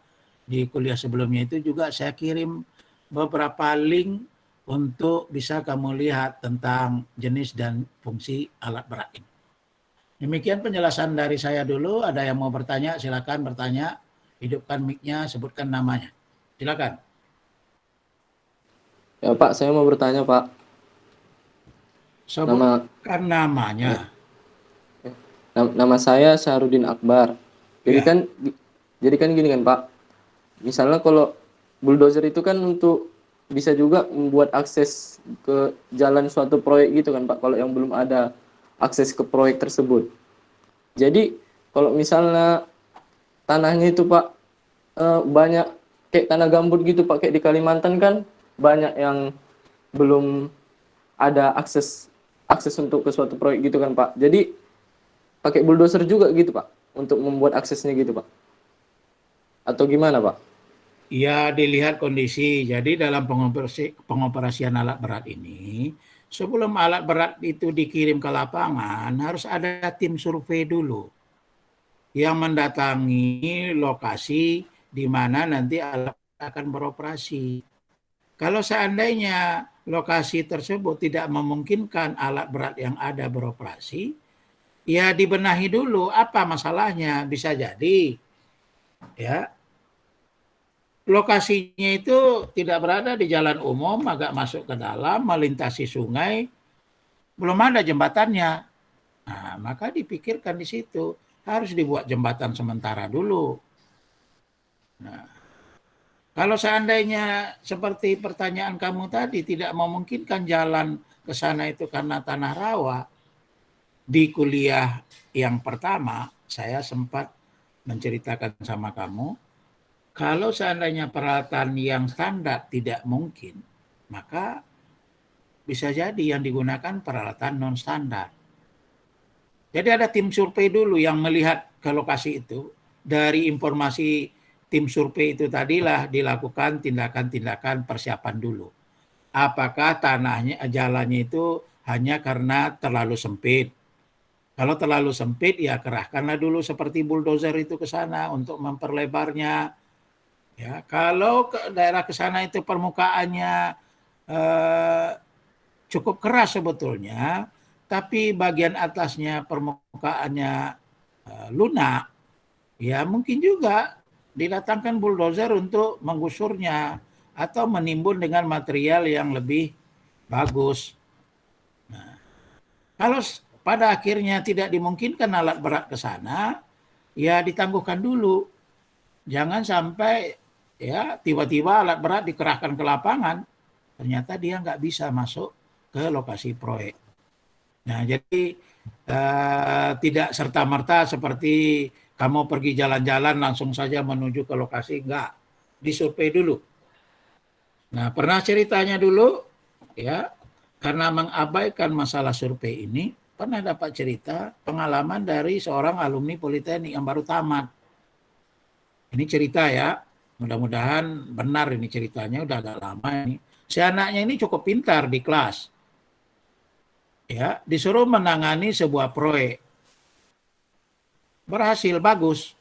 di kuliah sebelumnya itu juga saya kirim beberapa link untuk bisa kamu lihat tentang jenis dan fungsi alat berat ini. Demikian penjelasan dari saya dulu. Ada yang mau bertanya, silakan bertanya. Hidupkan mic-nya, sebutkan namanya. Silakan. Ya Pak, saya mau bertanya Pak. Sebutkan namanya. Nama saya Syahrudin Akbar. Jadi Ya. kan gini kan Pak. Misalnya kalau bulldozer itu kan untuk bisa juga membuat akses ke jalan suatu proyek gitu kan Pak, kalau yang belum ada akses ke proyek tersebut. Jadi kalau misalnya tanahnya itu Pak banyak kayak tanah gambut gitu Pak, kayak di Kalimantan kan banyak yang belum ada akses akses untuk ke suatu proyek gitu kan Pak. Jadi pakai bulldozer juga gitu Pak untuk membuat aksesnya gitu Pak. Atau gimana Pak? Ya, dilihat kondisi. Jadi dalam pengoperasian alat berat ini, sebelum alat berat itu dikirim ke lapangan, harus ada tim survei dulu yang mendatangi lokasi di mana nanti alat akan beroperasi. Kalau seandainya lokasi tersebut tidak memungkinkan alat berat yang ada beroperasi, ya dibenahi dulu apa masalahnya. Bisa jadi ya lokasinya itu tidak berada di jalan umum, agak masuk ke dalam, melintasi sungai, belum ada jembatannya. Nah, maka dipikirkan di situ harus dibuat jembatan sementara dulu. Nah, kalau seandainya seperti pertanyaan kamu tadi tidak memungkinkan jalan ke sana itu karena tanah rawa, di kuliah yang pertama saya sempat menceritakan sama kamu, kalau seandainya peralatan yang standar tidak mungkin, maka bisa jadi yang digunakan peralatan non standar. Jadi ada tim survei dulu yang melihat ke lokasi itu. Dari informasi tim survei itu tadilah dilakukan tindakan-tindakan persiapan dulu. Apakah tanahnya, jalannya itu hanya karena terlalu sempit. Kalau terlalu sempit, ya kerahkanlah dulu seperti bulldozer itu ke sana untuk memperlebarnya. Ya, kalau ke daerah ke sana itu permukaannya eh, cukup keras sebetulnya, tapi bagian atasnya permukaannya lunak, ya mungkin juga didatangkan bulldozer untuk menggusurnya atau menimbun dengan material yang lebih bagus. Nah, kalau pada akhirnya tidak dimungkinkan alat berat ke sana, ya ditangguhkan dulu. Jangan sampai ya tiba-tiba alat berat dikerahkan ke lapangan, ternyata dia nggak bisa masuk ke lokasi proyek. Nah, jadi tidak serta-merta seperti kamu pergi jalan-jalan langsung saja menuju ke lokasi, enggak. Disurvei dulu. Nah, pernah ceritanya dulu, ya, karena mengabaikan masalah survei ini, pernah dapat cerita pengalaman dari seorang alumni Politeknik yang baru tamat. Ini cerita ya, mudah-mudahan benar ini ceritanya, udah agak lama ini. Si anaknya ini cukup pintar di kelas, ya, disuruh menangani sebuah proyek. Berhasil, bagus.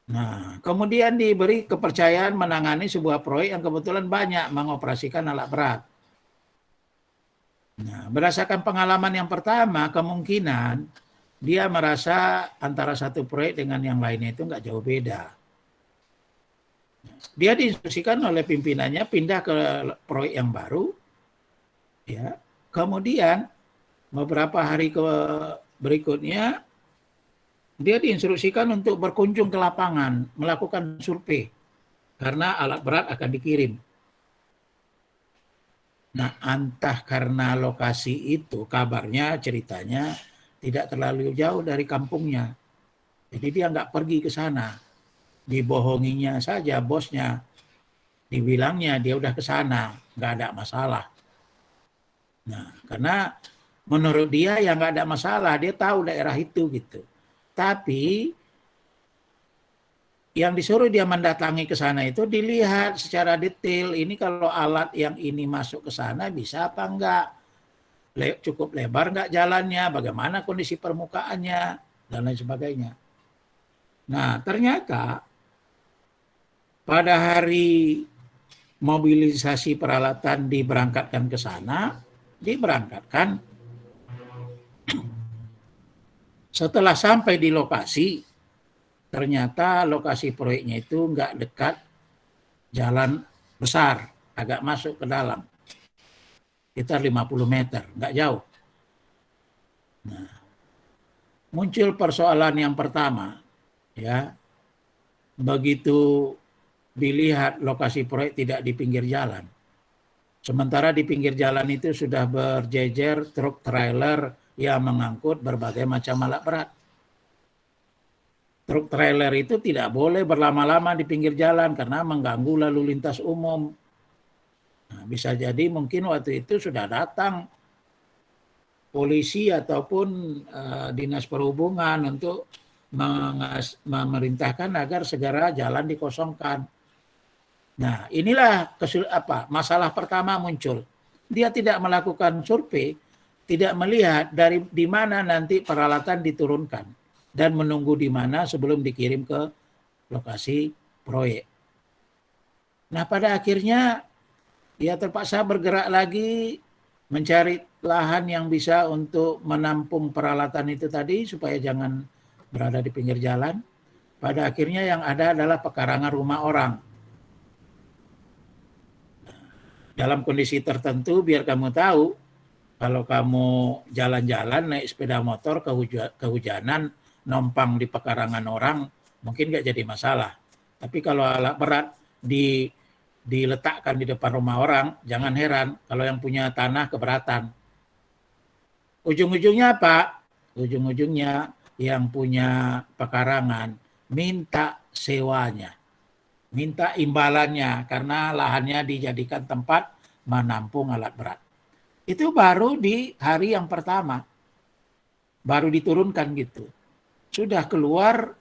Nah, kemudian diberi kepercayaan menangani sebuah proyek yang kebetulan banyak mengoperasikan alat berat. Nah, berdasarkan pengalaman yang pertama, kemungkinan dia merasa antara satu proyek dengan yang lainnya itu nggak jauh beda. Dia diinstruksikan oleh pimpinannya pindah ke proyek yang baru, ya. Kemudian beberapa hari berikutnya dia diinstruksikan untuk berkunjung ke lapangan, melakukan survei, karena alat berat akan dikirim. Nah, entah karena lokasi itu, kabarnya, ceritanya, tidak terlalu jauh dari kampungnya. Jadi dia nggak pergi ke sana. Dibohonginya saja bosnya, dibilangnya dia udah ke sana, nggak ada masalah. Nah, karena menurut dia ya nggak ada masalah, dia tahu daerah itu gitu. Tapi yang disuruh dia mendatangi ke sana itu dilihat secara detail, ini kalau alat yang ini masuk ke sana bisa apa enggak, cukup lebar enggak jalannya, bagaimana kondisi permukaannya, dan lain sebagainya. Nah, ternyata pada hari mobilisasi peralatan diberangkatkan ke sana, diberangkatkan, setelah sampai di lokasi, ternyata lokasi proyeknya itu enggak dekat jalan besar, agak masuk ke dalam, sekitar 50 meter, nggak jauh. Nah, muncul persoalan yang pertama, ya, begitu dilihat lokasi proyek tidak di pinggir jalan. Sementara di pinggir jalan itu sudah berjejer truk trailer yang mengangkut berbagai macam alat berat. truk trailer itu tidak boleh berlama-lama di pinggir jalan karena mengganggu lalu lintas umum. Nah, bisa jadi mungkin waktu itu sudah datang polisi ataupun dinas perhubungan untuk memerintahkan agar segera jalan dikosongkan. Nah, inilah masalah pertama muncul. Dia tidak melakukan survei, tidak melihat dari di mana nanti peralatan diturunkan dan menunggu di mana sebelum dikirim ke lokasi proyek. Nah, pada akhirnya dia terpaksa bergerak lagi mencari lahan yang bisa untuk menampung peralatan itu tadi supaya jangan berada di pinggir jalan. Pada akhirnya yang ada adalah pekarangan rumah orang. Dalam kondisi tertentu, biar kamu tahu, kalau kamu jalan-jalan naik sepeda motor kehujanan, nompang di pekarangan orang, mungkin nggak jadi masalah. Tapi kalau alat berat diletakkan di depan rumah orang, jangan heran kalau yang punya tanah keberatan. Ujung-ujungnya apa? Ujung-ujungnya yang punya pekarangan minta sewanya, minta imbalannya karena lahannya dijadikan tempat menampung alat berat. Itu baru di hari yang pertama, baru diturunkan gitu. Sudah keluar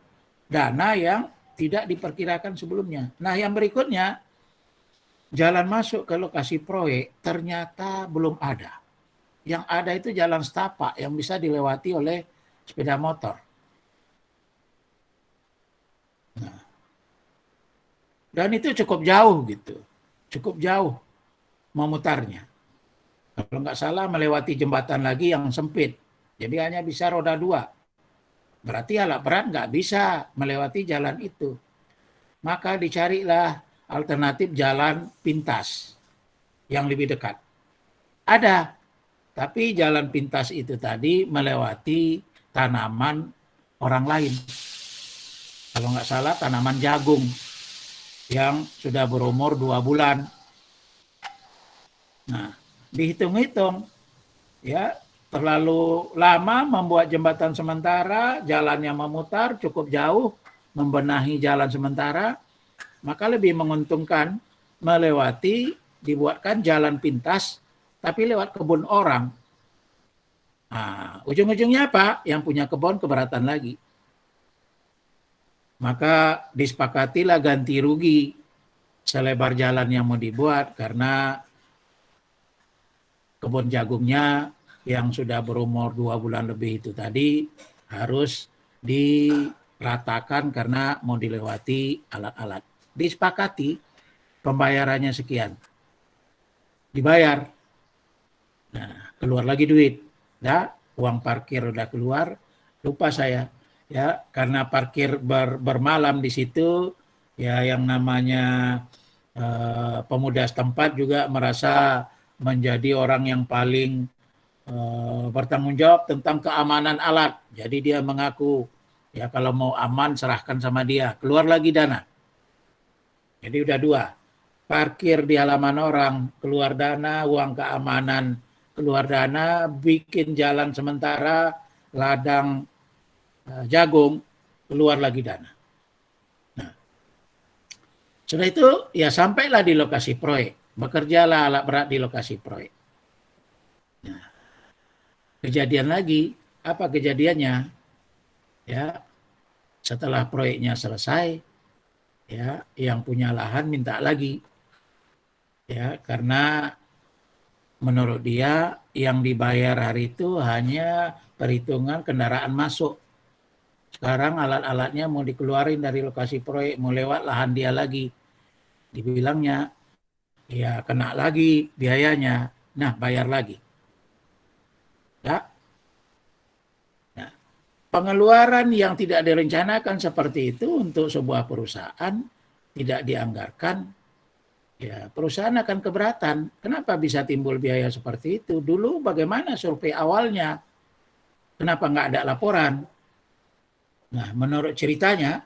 dana yang tidak diperkirakan sebelumnya. Nah, yang berikutnya, jalan masuk ke lokasi proyek ternyata belum ada. Yang ada itu jalan setapak yang bisa dilewati oleh sepeda motor. Nah, dan itu cukup jauh gitu, cukup jauh memutarnya. Kalau nggak salah melewati jembatan lagi yang sempit, jadi hanya bisa roda 2. Berarti alat berat nggak bisa melewati jalan itu. Maka dicarilah alternatif jalan pintas yang lebih dekat. Ada, tapi jalan pintas itu tadi melewati tanaman orang lain. Kalau nggak salah tanaman jagung yang sudah berumur 2 bulan. Nah, dihitung-hitung, ya terlalu lama membuat jembatan sementara, jalannya memutar cukup jauh, membenahi jalan sementara, maka lebih menguntungkan dibuatkan jalan pintas, tapi lewat kebun orang. Nah, ujung-ujungnya apa? Yang punya kebun keberatan lagi. Maka disepakatilah ganti rugi selebar jalan yang mau dibuat karena kebun jagungnya yang sudah berumur 2 bulan lebih itu tadi harus diratakan karena mau dilewati alat-alat. Disepakati pembayarannya sekian. Dibayar. Nah, keluar lagi duit. Nah, uang parkir udah keluar, lupa saya. Ya, karena parkir bermalam di situ, ya yang namanya pemuda setempat juga merasa menjadi orang yang paling bertanggung jawab tentang keamanan alat. Jadi dia mengaku, ya kalau mau aman serahkan sama dia. Keluar lagi dana. Jadi udah 2. Parkir di halaman orang, keluar dana, uang keamanan, keluar dana, bikin jalan sementara, ladang jagung, keluar lagi dana. Nah, sudah itu ya sampailah di lokasi proyek. Bekerjalah alat berat di lokasi proyek. Nah, kejadian lagi, apa kejadiannya? Ya, setelah proyeknya selesai, ya, yang punya lahan minta lagi. Ya, karena menurut dia yang dibayar hari itu hanya perhitungan kendaraan masuk. Sekarang alat-alatnya mau dikeluarin dari lokasi proyek, mau lewat lahan dia lagi. Dibilangnya, ya kena lagi biayanya. Nah, bayar lagi. Ya. Nah, pengeluaran yang tidak direncanakan seperti itu untuk sebuah perusahaan tidak dianggarkan, ya perusahaan akan keberatan. Kenapa bisa timbul biaya seperti itu? Dulu bagaimana survei awalnya? Kenapa nggak ada laporan? Nah, menurut ceritanya,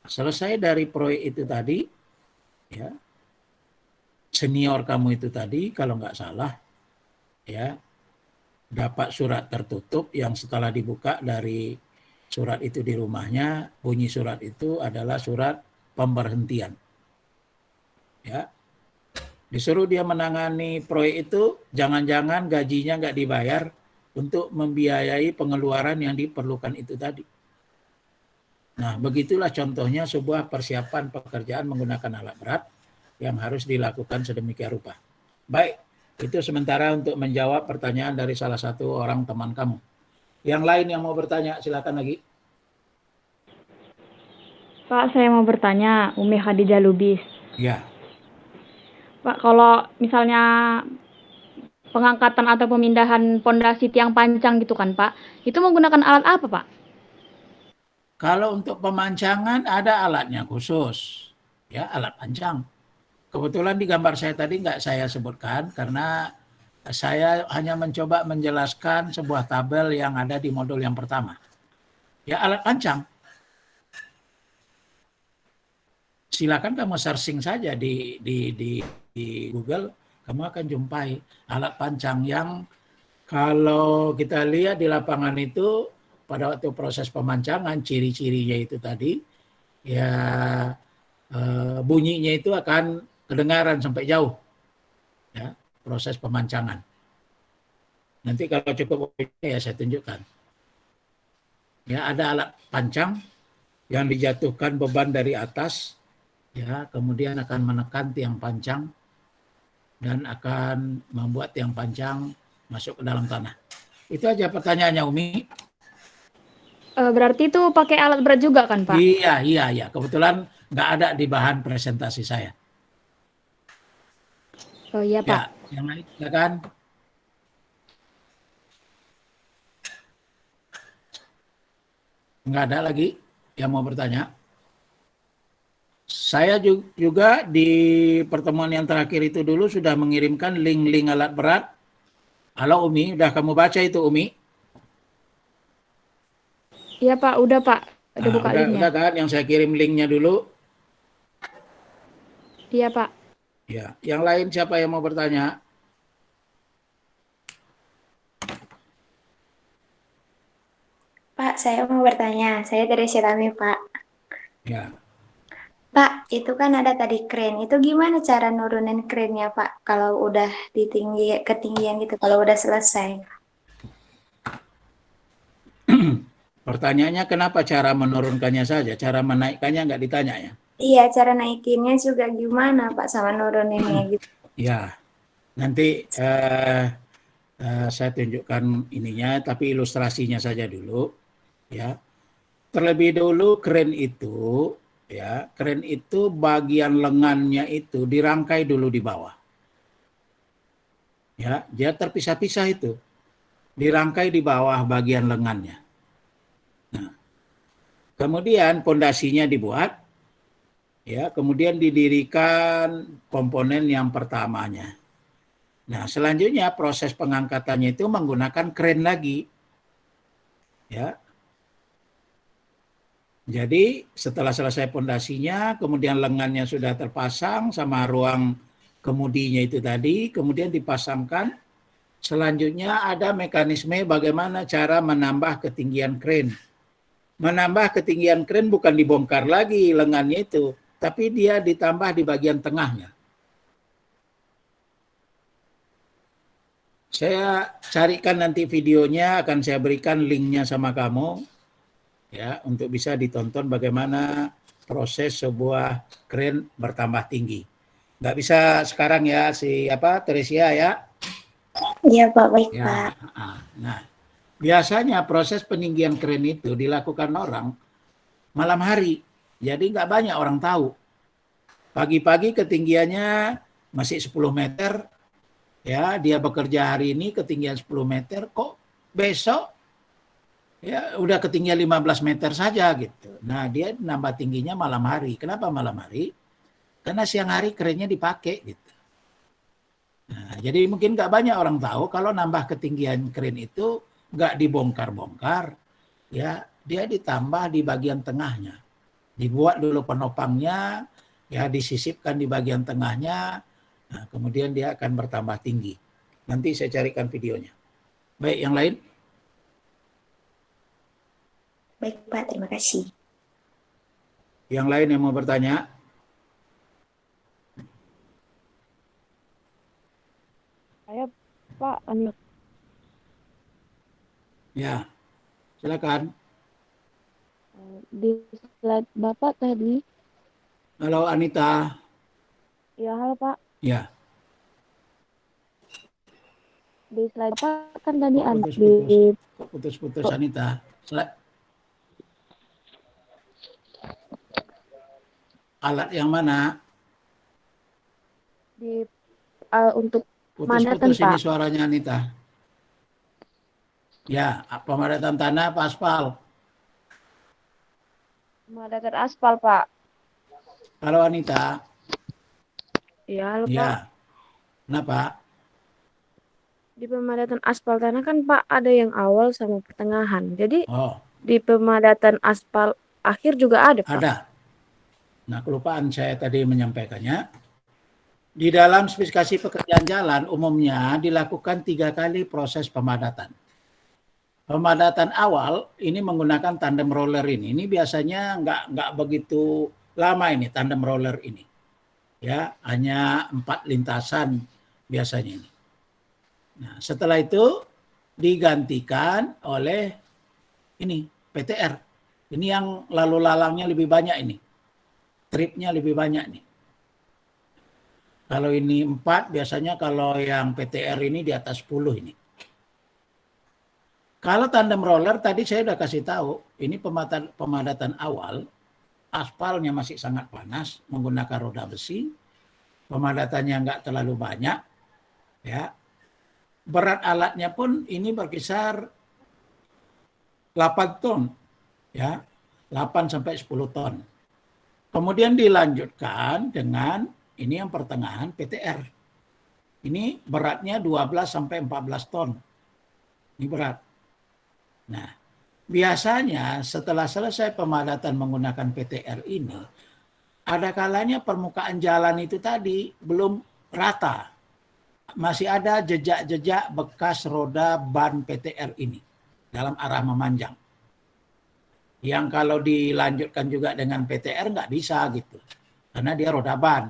selesai dari proyek itu tadi, ya senior kamu itu tadi, kalau nggak salah, ya dapat surat tertutup yang setelah dibuka dari surat itu di rumahnya, bunyi surat itu adalah surat pemberhentian. Ya, disuruh dia menangani proyek itu, jangan-jangan gajinya nggak dibayar untuk membiayai pengeluaran yang diperlukan itu tadi. Nah, begitulah contohnya sebuah persiapan pekerjaan menggunakan alat berat yang harus dilakukan sedemikian rupa. Baik, itu sementara untuk menjawab pertanyaan dari salah satu orang teman kamu. Yang lain yang mau bertanya, silakan lagi. Pak, saya mau bertanya, Umi Khadijah Lubis. Ya, Pak, kalau misalnya pengangkatan atau pemindahan pondasi tiang pancang gitu kan, Pak, itu menggunakan alat apa, Pak? kalau untuk pemancangan ada alatnya khusus, ya alat pancang. Kebetulan di gambar saya tadi nggak saya sebutkan karena saya hanya mencoba menjelaskan sebuah tabel yang ada di modul yang pertama. Ya alat pancang. Silakan kamu searching saja di Google, kamu akan jumpai alat pancang yang kalau kita lihat di lapangan itu pada waktu proses pemancangan ciri-cirinya itu tadi ya bunyinya itu akan kedengaran sampai jauh ya proses pemancangan. Nanti kalau cukup ya saya tunjukkan. Ya ada alat pancang yang dijatuhkan beban dari atas ya kemudian akan menekan tiang pancang dan akan membuat tiang pancang masuk ke dalam tanah. Itu aja pertanyaannya Umi. Berarti itu pakai alat berat juga kan, Pak? Iya. Kebetulan nggak ada di bahan presentasi saya. Oh iya, Pak. Ya, yang lain silakan. Nggak ada lagi yang mau bertanya. Saya juga di pertemuan yang terakhir itu dulu sudah mengirimkan link-link alat berat. Halo Umi, udah kamu baca itu Umi? Iya, Pak, udah, Pak. Udah buka linknya. Udah kan yang saya kirim linknya dulu. Iya, Pak. Ya, yang lain siapa yang mau bertanya? Pak, saya mau bertanya. Saya dari Sirami, Pak. Ya, Pak, itu kan ada tadi crane. Itu gimana cara nurunin crane-nya, Pak? Kalau udah di ketinggian gitu, kalau udah selesai. pertanyaannya kenapa cara menurunkannya saja, cara menaikkannya nggak ditanya ya? Iya, cara naikinnya juga gimana, Pak, sama nuruninnya gitu. Ya, nanti saya tunjukkan ininya, tapi ilustrasinya saja dulu. Ya, terlebih dulu kren itu bagian lengannya itu dirangkai dulu di bawah. Ya, dia terpisah-pisah itu, dirangkai di bawah bagian lengannya. Nah, kemudian pondasinya dibuat, ya, kemudian didirikan komponen yang pertamanya. Nah, selanjutnya proses pengangkatannya itu menggunakan kren lagi. Ya. Jadi setelah selesai pondasinya, kemudian lengannya sudah terpasang sama ruang kemudinya itu tadi, kemudian dipasangkan. Selanjutnya ada mekanisme bagaimana cara menambah ketinggian kren. Menambah ketinggian kren bukan dibongkar lagi lengannya itu, tapi dia ditambah di bagian tengahnya. Saya carikan nanti videonya, akan saya berikan linknya sama kamu, ya, untuk bisa ditonton bagaimana proses sebuah kren bertambah tinggi. Nggak bisa sekarang ya, Teresia ya. Iya, Pak, baik, Ya, Pak. nah, biasanya proses peninggian kren itu dilakukan orang malam hari, jadi nggak banyak orang tahu. Pagi-pagi ketinggiannya masih 10 meter, ya dia bekerja hari ini ketinggian 10 meter, kok besok ya udah ketinggian 15 meter saja gitu. Nah dia nambah tingginya malam hari. Kenapa malam hari? Karena siang hari kerennya dipakai gitu. Nah, jadi mungkin nggak banyak orang tahu kalau nambah ketinggian keren itu nggak dibongkar-bongkar, ya dia ditambah di bagian tengahnya. Dibuat dulu penopangnya, ya disisipkan di bagian tengahnya, nah, kemudian dia akan bertambah tinggi. Nanti saya carikan videonya. Baik, yang lain? Baik Pak, terima kasih. Yang lain yang mau bertanya? Saya Pak, lanjut. Ya, silakan. Di slide Bapak tadi, Halo Anita. ya halo Pak, Ya, di slide Bapak kan tadi kok ada putus-putus? Kok putus-putus Anita? Alat yang mana? untuk Putus-putus pemadatan ini Pak. suaranya Anita. Ya, pemadatan tanah apa aspal? Pemadatan aspal Pak. Halo Anita. Ya halo Pak. Ya, kenapa? Di pemadatan aspal tanah kan Pak ada yang awal sama pertengahan. Jadi Oh, di pemadatan aspal akhir juga ada Pak. ada. Nah, kelupaan saya tadi menyampaikannya. Di dalam spesifikasi pekerjaan jalan umumnya dilakukan 3 kali proses pemadatan. Pemadatan awal ini menggunakan tandem roller ini. Ini biasanya nggak begitu lama ini tandem roller ini. Ya, hanya 4 lintasan biasanya ini. Nah, setelah itu digantikan oleh ini PTR. Ini yang lalu lalangnya lebih banyak ini. Tripnya lebih banyak nih. Kalau ini 4, biasanya kalau yang PTR ini di atas 10 ini. Kalau tandem roller tadi saya sudah kasih tahu, ini pemadatan awal, aspalnya masih sangat panas, menggunakan roda besi, pemadatannya nggak terlalu banyak, ya. Berat alatnya pun ini berkisar 8 ton, ya, 8 sampai 10 ton. Kemudian dilanjutkan dengan ini yang pertengahan PTR. Ini beratnya 12 sampai 14 ton. Ini berat. Nah, biasanya setelah selesai pemadatan menggunakan PTR ini, ada kalanya permukaan jalan itu tadi belum rata. Masih ada jejak-jejak bekas roda ban PTR ini dalam arah memanjang. Yang kalau dilanjutkan juga dengan PTR nggak bisa gitu. Karena dia roda ban.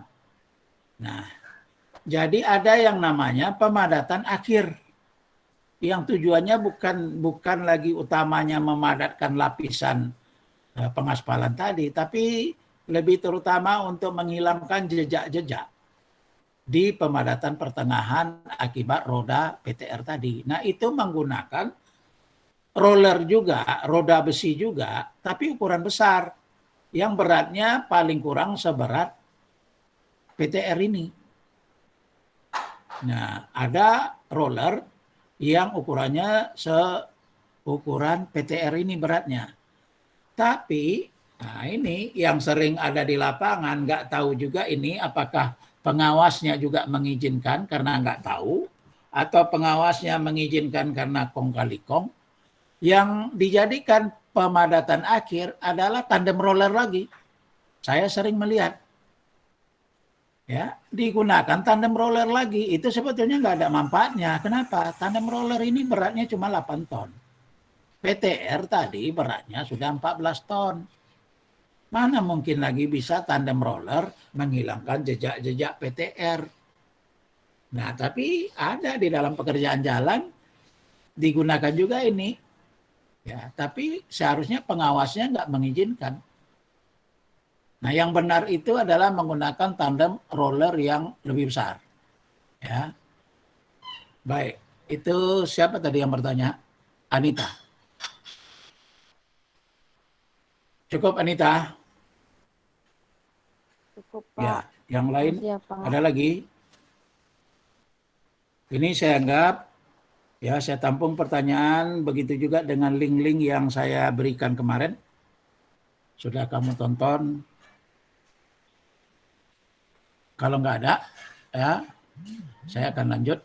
Nah, jadi ada yang namanya pemadatan akhir. Yang tujuannya bukan lagi utamanya memadatkan lapisan pengaspalan tadi, tapi lebih terutama untuk menghilangkan jejak-jejak di pemadatan pertengahan akibat roda PTR tadi. Nah, itu menggunakan roller juga, roda besi juga, tapi ukuran besar yang beratnya paling kurang seberat PTR ini. Nah, ada roller yang ukurannya seukuran PTR ini beratnya. Tapi, nah ini yang sering ada di lapangan, nggak tahu juga ini apakah pengawasnya juga mengizinkan karena nggak tahu, atau pengawasnya mengizinkan karena kong kali kong. Yang dijadikan pemadatan akhir adalah tandem roller lagi. Saya sering melihat. Ya, digunakan tandem roller lagi, itu sebetulnya nggak ada manfaatnya. Kenapa? Tandem roller ini beratnya cuma 8 ton. PTR tadi beratnya sudah 14 ton. Mana mungkin lagi bisa tandem roller menghilangkan jejak-jejak PTR. Nah, tapi ada di dalam pekerjaan jalan digunakan juga ini. Ya, tapi seharusnya pengawasnya nggak mengizinkan. Nah, yang benar itu adalah menggunakan tandem roller yang lebih besar. Ya. Baik, itu siapa tadi yang bertanya? Anita. Cukup Anita? Cukup Ya, Pak. yang lain Makasih ya Pak. ada lagi? Ini saya anggap, ya saya tampung pertanyaan, begitu juga dengan link-link yang saya berikan kemarin. Sudah kamu tonton. Kalau nggak ada, ya saya akan lanjut.